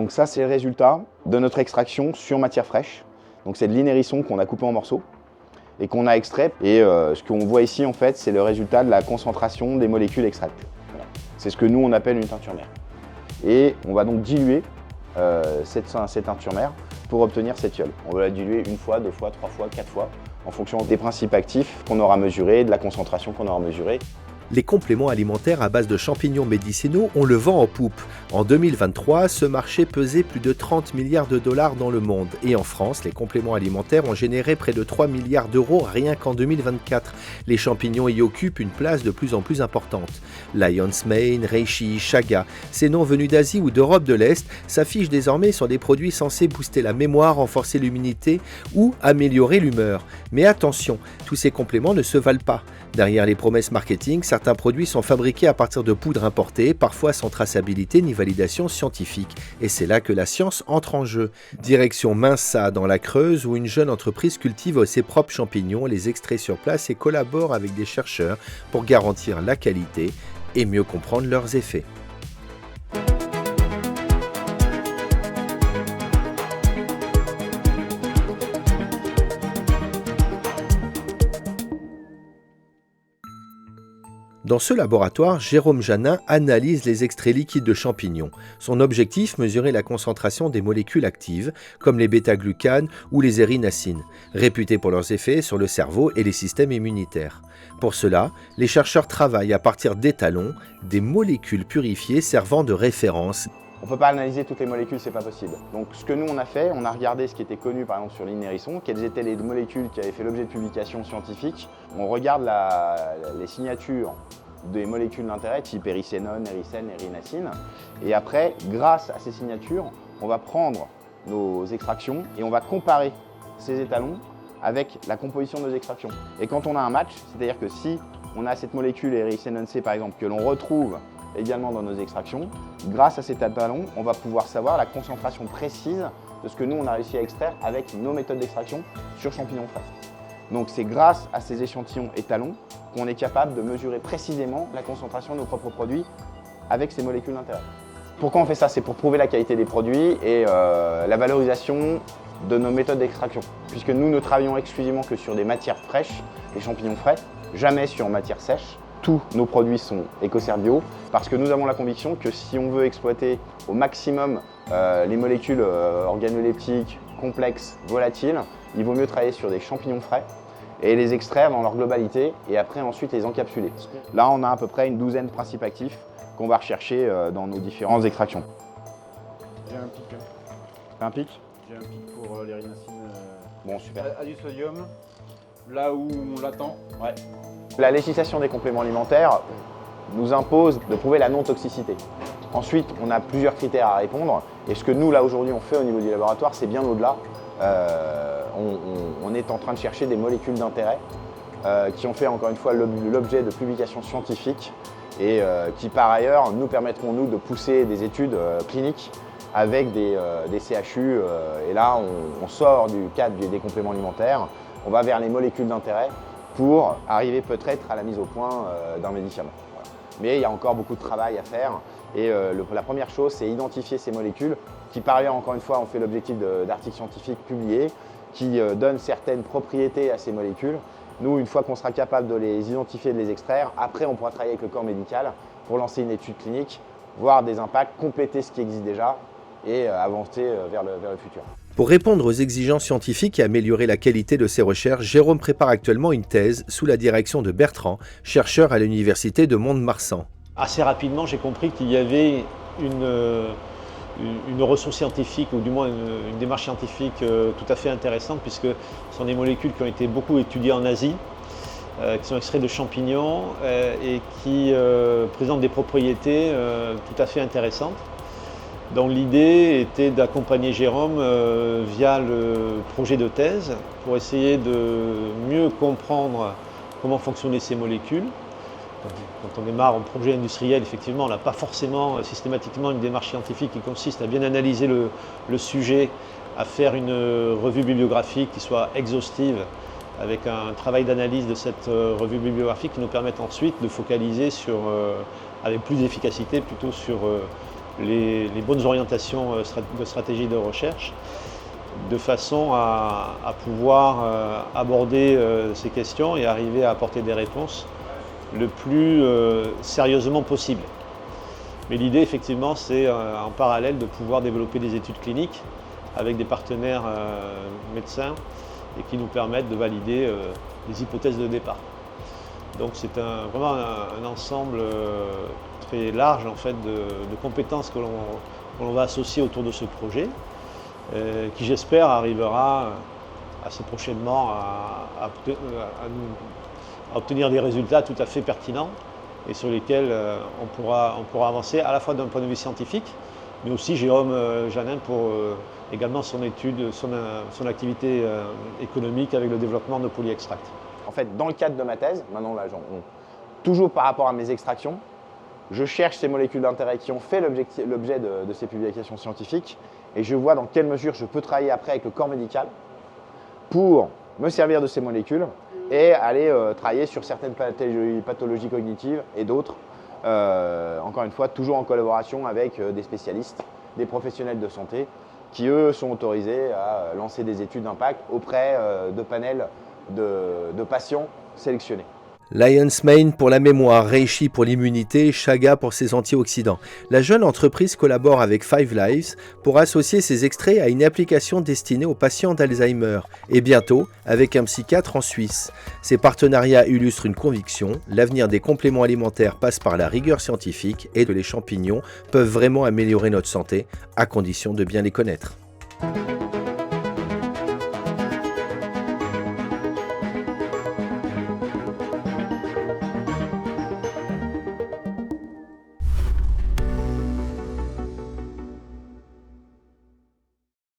Donc ça, c'est le résultat de notre extraction sur matière fraîche. Donc c'est de l'inérisson qu'on a coupé en morceaux et qu'on a extrait. Et ce qu'on voit ici, en fait, c'est le résultat de la concentration des molécules extraites. Voilà. C'est ce que nous, on appelle une teinture mère. Et on va donc diluer cette teinture mère pour obtenir cette fiole. On va la diluer 1 fois, 2 fois, 3 fois, 4 fois, en fonction des principes actifs qu'on aura mesurés, de la concentration qu'on aura mesurée. Les compléments alimentaires à base de champignons médicinaux, on le vend en poupe. En 2023, ce marché pesait plus de 30 milliards de dollars dans le monde. Et en France, les compléments alimentaires ont généré près de 3 milliards d'euros rien qu'en 2024. Les champignons y occupent une place de plus en plus importante. Lion's Mane, Reishi, Chaga, ces noms venus d'Asie ou d'Europe de l'Est s'affichent désormais sur des produits censés booster la mémoire, renforcer l'immunité ou améliorer l'humeur. Mais attention, tous ces compléments ne se valent pas. Derrière les promesses marketing, certains produits sont fabriqués à partir de poudres importées, parfois sans traçabilité ni validation scientifique. Et c'est là que la science entre en jeu. Direction Minsa dans la Creuse, où une jeune entreprise cultive ses propres champignons, les extrait sur place et collabore avec des chercheurs pour garantir la qualité et mieux comprendre leurs effets. Dans ce laboratoire, Jérôme Janin analyse les extraits liquides de champignons. Son objectif, mesurer la concentration des molécules actives, comme les bêta-glucanes ou les érinacines, réputés pour leurs effets sur le cerveau et les systèmes immunitaires. Pour cela, les chercheurs travaillent à partir d'étalons, des molécules purifiées servant de référence. On ne peut pas analyser toutes les molécules, c'est pas possible. Donc ce que nous on a fait, on a regardé ce qui était connu par exemple sur l'inérisson, quelles étaient les molécules qui avaient fait l'objet de publications scientifiques. On regarde les signatures des molécules d'intérêt, type éricénone, éricène, érinacine. Et après, grâce à ces signatures, on va prendre nos extractions et on va comparer ces étalons avec la composition de nos extractions. Et quand on a un match, c'est-à-dire que si on a cette molécule éricénone C par exemple, que l'on retrouve également dans nos extractions, grâce à cet étalon, on va pouvoir savoir la concentration précise de ce que nous on a réussi à extraire avec nos méthodes d'extraction sur champignons frais. Donc c'est grâce à ces échantillons étalons qu'on est capable de mesurer précisément la concentration de nos propres produits avec ces molécules d'intérêt. Pourquoi on fait ça? C'est pour prouver la qualité des produits et la valorisation de nos méthodes d'extraction. Puisque nous ne travaillons exclusivement que sur des matières fraîches, des champignons frais, jamais sur matière sèche. Tous nos produits sont EcoCert Bio parce que nous avons la conviction que si on veut exploiter au maximum les molécules organoleptiques, complexes, volatiles, il vaut mieux travailler sur des champignons frais et les extraire dans leur globalité et après ensuite les encapsuler. Là, on a à peu près une douzaine de principes actifs qu'on va rechercher dans nos différentes extractions. J'ai un pic. T'as un pic? J'ai un pic pour l'érinacine. Bon, super. À du sodium, là où on l'attend. Ouais. La législation des compléments alimentaires nous impose de prouver la non-toxicité. Ensuite, on a plusieurs critères à répondre et ce que nous, là, aujourd'hui, on fait au niveau du laboratoire, c'est bien au-delà. On est en train de chercher des molécules d'intérêt qui ont fait encore une fois l'objet de publications scientifiques et qui par ailleurs nous permettront nous de pousser des études cliniques avec des CHU et là on sort du cadre des compléments alimentaires, on va vers les molécules d'intérêt pour arriver peut-être à la mise au point d'un médicament. Voilà. Mais il y a encore beaucoup de travail à faire et la première chose c'est identifier ces molécules qui par ailleurs encore une fois ont fait l'objectif d'articles scientifiques publiés qui donnent certaines propriétés à ces molécules. Nous, une fois qu'on sera capable de les identifier et de les extraire, après on pourra travailler avec le corps médical pour lancer une étude clinique, voir des impacts, compléter ce qui existe déjà et avancer vers le futur. Pour répondre aux exigences scientifiques et améliorer la qualité de ses recherches, Jérôme prépare actuellement une thèse sous la direction de Bertrand, chercheur à l'université de Mont-de-Marsan. Assez rapidement, j'ai compris qu'il y avait une ressource scientifique, ou du moins une démarche scientifique tout à fait intéressante, puisque ce sont des molécules qui ont été beaucoup étudiées en Asie, qui sont extraites de champignons et qui présentent des propriétés tout à fait intéressantes. Donc l'idée était d'accompagner Jérôme via le projet de thèse pour essayer de mieux comprendre comment fonctionnaient ces molécules. Quand on démarre un projet industriel, effectivement, on n'a pas forcément systématiquement une démarche scientifique qui consiste à bien analyser le sujet, à faire une revue bibliographique qui soit exhaustive, avec un travail d'analyse de cette revue bibliographique qui nous permette ensuite de focaliser avec plus d'efficacité plutôt sur les bonnes orientations de stratégie de recherche, de façon à pouvoir aborder ces questions et arriver à apporter des réponses le plus sérieusement possible. Mais l'idée, effectivement, c'est en parallèle de pouvoir développer des études cliniques avec des partenaires médecins et qui nous permettent de valider les hypothèses de départ. Donc c'est vraiment un ensemble très large en fait, de compétences que l'on va associer autour de ce projet, qui j'espère arrivera assez prochainement à obtenir des résultats tout à fait pertinents et sur lesquels on pourra avancer à la fois d'un point de vue scientifique, mais aussi Jérôme Janin pour également son étude, son activité économique avec le développement de polyextracts. En fait, dans le cadre de ma thèse, maintenant là, toujours par rapport à mes extractions, je cherche ces molécules d'intérêt qui ont fait l'objet de ces publications scientifiques et je vois dans quelle mesure je peux travailler après avec le corps médical pour me servir de ces molécules et aller travailler sur certaines pathologies cognitives et d'autres, encore une fois, toujours en collaboration avec des spécialistes, des professionnels de santé qui, eux, sont autorisés à lancer des études d'impact auprès de panels de patients sélectionnés. Lion's Mane pour la mémoire, Reishi pour l'immunité, Chaga pour ses antioxydants. La jeune entreprise collabore avec Five Lives pour associer ses extraits à une application destinée aux patients d'Alzheimer et bientôt avec un psychiatre en Suisse. Ces partenariats illustrent une conviction, l'avenir des compléments alimentaires passe par la rigueur scientifique et que les champignons peuvent vraiment améliorer notre santé à condition de bien les connaître.